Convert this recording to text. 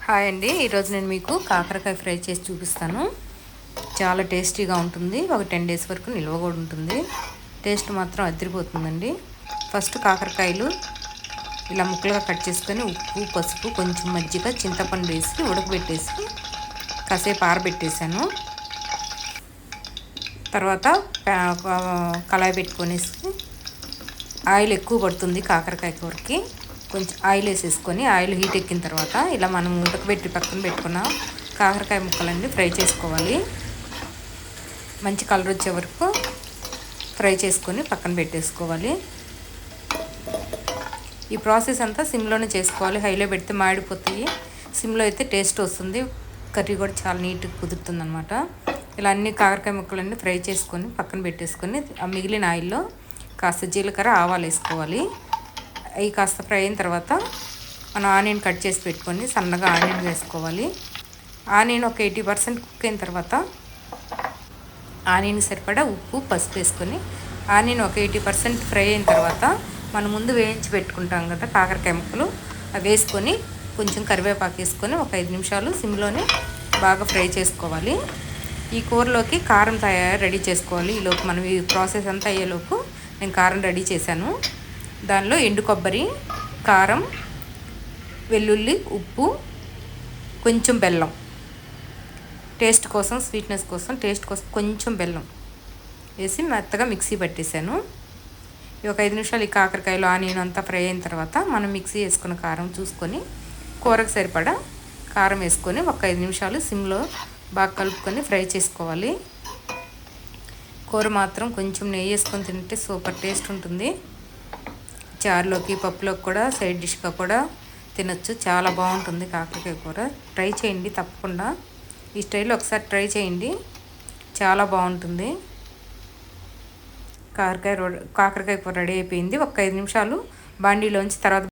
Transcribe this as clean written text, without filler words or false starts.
Hi అండి, ఈరోజు నేను మీకు కాకరకాయ ఫ్రై చేసి చూపిస్తాను. చాలా టేస్టీగా ఉంటుంది. ఒక 10 డేస్ వరకు నిల్వ కూడా ఉంటుంది. టేస్ట్ మాత్రం అదిరిపోతుందండి. ఫస్ట్ కాకరకాయలు ఇలా ముక్కలుగా కట్ చేసుకొని ఉప్పు, పసుపు, కొంచెం మజ్జిగ, చింతపండు వేసి ఉడకబెట్టేసి కాసేపు ఆరబెట్టేసాను. తర్వాత కళాయి పెట్టుకొనేసి ఆయిల్ ఎక్కువ పడుతుంది కాకరకాయ కూరకి. కొంచెం ఆయిల్ వేసేసుకొని ఆయిల్ హీట్ ఎక్కిన తర్వాత ఇలా మనం ఉడకబెట్టి పక్కన పెట్టుకున్న కాకరకాయ ముక్కలన్నీ ఫ్రై చేసుకోవాలి. మంచి కలర్ వచ్చే వరకు ఫ్రై చేసుకొని పక్కన పెట్టేసుకోవాలి. ఈ ప్రాసెస్ అంతా సిమ్లోనే చేసుకోవాలి. హైలో పెడితే మాడిపోతాయి. సిమ్లో అయితే టేస్ట్ వస్తుంది. కర్రీ కూడా చాలా నీట్గా కుదురుతుంది అనమాట. ఇలా అన్ని కాకరకాయ ముక్కలన్నీ ఫ్రై చేసుకొని పక్కన పెట్టేసుకొని ఆ మిగిలిన ఆయిల్లో కాస్త జీలకర్ర, ఆవాలు వేసుకోవాలి. అవి కాస్త ఫ్రై అయిన తర్వాత మనం ఆనియన్ కట్ చేసి పెట్టుకొని సన్నగా ఆనియన్ వేసుకోవాలి. ఆనియన్ ఒక 80% కుక్ అయిన తర్వాత ఆనియన్ సరిపడా ఉప్పు, పసుపు వేసుకొని ఆనియన్ ఒక 80% ఫ్రై అయిన తర్వాత మనం ముందు వేయించి పెట్టుకుంటాం కదా కాకరకాయ ముక్కలు, అవి వేసుకొని కొంచెం కరివేపాకు వేసుకొని ఒక 5 నిమిషాలు సిమ్లోనే బాగా ఫ్రై చేసుకోవాలి. ఈ కూరలోకి కారం రెడీ చేసుకోవాలి. ఈలోపు మనం ఈ ప్రాసెస్ అంతా అయ్యేలోపు నేను కారం రెడీ చేశాను. దానిలో ఎండు కొబ్బరి, కారం, వెల్లుల్లి, ఉప్పు, కొంచెం బెల్లం, టేస్ట్ కోసం, స్వీట్నెస్ కోసం, టేస్ట్ కోసం కొంచెం బెల్లం వేసి మెత్తగా మిక్సీ పట్టేశాను. ఒక 5 నిమిషాలు ఈ కాకరకాయలు ఆనియన్ అంతా ఫ్రై అయిన తర్వాత మనం మిక్సీ వేసుకున్న కారం చూసుకొని కూరకు సరిపడా కారం వేసుకొని ఒక 5 నిమిషాలు సిమ్లో బాగా కలుపుకొని ఫ్రై చేసుకోవాలి. కూర మాత్రం కొంచెం నెయ్యి వేసుకొని తింటే సూపర్ టేస్ట్ ఉంటుంది. చారులోకి, పప్పులోకి కూడా సైడ్ డిష్గా కూడా తినొచ్చు. చాలా బాగుంటుంది కాకరకాయ కూర. ట్రై చేయండి తప్పకుండా. ఈ స్టైల్లో ఒకసారి ట్రై చేయండి, చాలా బాగుంటుంది. కాకరకాయ కూర రెడీ అయిపోయింది. ఒక 5 నిమిషాలు బాండీలోంచి తర్వాత